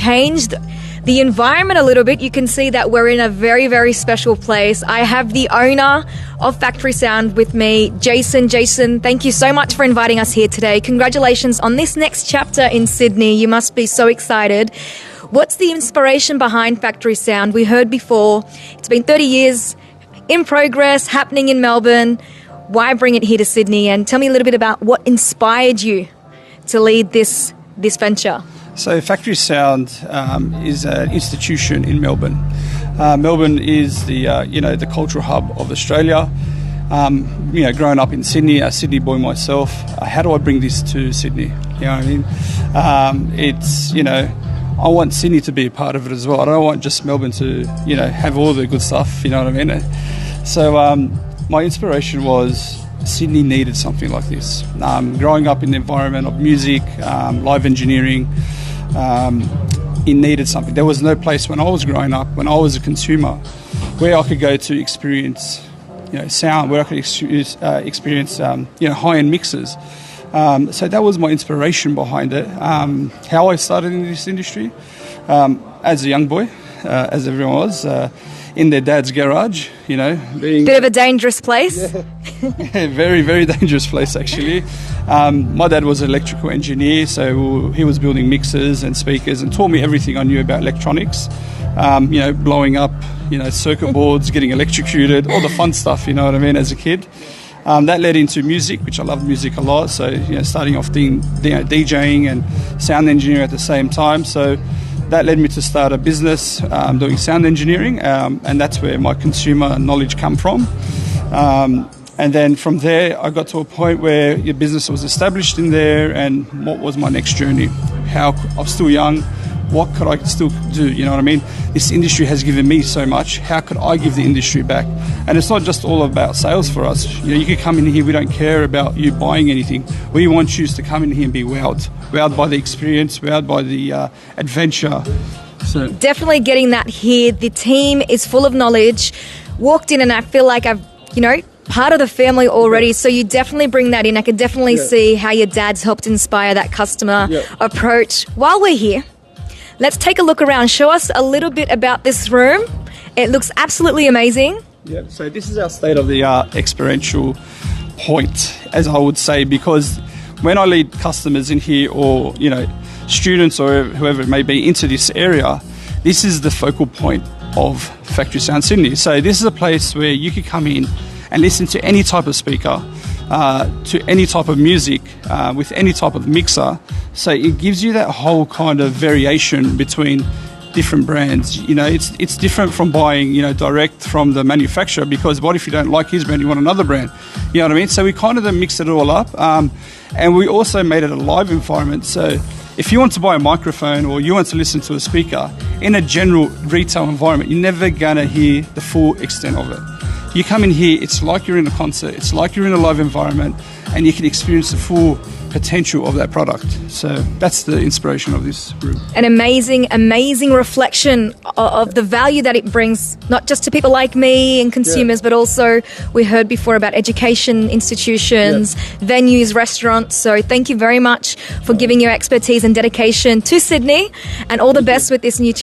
changed the environment a little bit. You can see that we're in a very, very special place. I have the owner of Factory Sound with me, Jason. Jason, thank you so much for inviting us here today. Congratulations on this next chapter in Sydney. You must be so excited. What's the inspiration behind Factory Sound? We heard before, it's been 30 years in progress, happening in Melbourne. Why bring it here to Sydney? And tell me a little bit about what inspired you to lead this venture. So Factory Sound is an institution in Melbourne. Melbourne is the cultural hub of Australia. Growing up in Sydney, a Sydney boy myself, how do I bring this to Sydney? You know what I mean? I want Sydney to be a part of it as well. I don't want just Melbourne to, have all the good stuff, you know what I mean? So my inspiration was Sydney needed something like this. Growing up in the environment of music, live engineering, it needed something. There was no place when I was growing up, when I was a consumer, where I could go to experience, sound, where I could experience, high-end mixes. So that was my inspiration behind it. How I started in this industry, as a young boy, as everyone was, in their dad's garage, being... Bit of a dangerous place. Yeah, very, very dangerous place, actually. My dad was an electrical engineer, so he was building mixers and speakers and taught me everything I knew about electronics. Blowing up, circuit boards, getting electrocuted, all the fun stuff, you know what I mean, as a kid. That led into music, which I loved music a lot. So, starting off doing DJing and sound engineering at the same time. So that led me to start a business doing sound engineering, and that's where my consumer knowledge come from. And then from there, I got to a point where your business was established in there, and what was my next journey? I'm still young. What could I still do? You know what I mean? This industry has given me so much. How could I give the industry back? And it's not just all about sales for us. You could come in here. We don't care about you buying anything. We want you to come in here and be wowed by the experience, wowed by the adventure. So definitely getting that here. The team is full of knowledge. Walked in and I feel like I've, part of the family already. So you definitely bring that in. I could definitely see how your dad's helped inspire that customer approach. While we're here, let's take a look around. Show us a little bit about this room. It looks absolutely amazing. Yeah, so this is our state-of-the-art experiential point, as I would say, because when I lead customers in here or, students or whoever it may be into this area, this is the focal point of Factory Sound Sydney. So this is a place where you could come in and listen to any type of speaker, to any type of music, with any type of mixer. So it gives you that whole kind of variation between different brands. It's different from buying, direct from the manufacturer, because what if you don't like his brand, you want another brand? You know what I mean? So we kind of then mixed it all up. And we also made it a live environment. So if you want to buy a microphone or you want to listen to a speaker in a general retail environment, you're never going to hear the full extent of it. You come in here, it's like you're in a concert, it's like you're in a live environment, and you can experience the full potential of that product. So that's the inspiration of this group. An amazing, amazing reflection of the value that it brings, not just to people like me and consumers, but also we heard before about education institutions, venues, restaurants. So thank you very much for giving your expertise and dedication to Sydney, and all the best with this new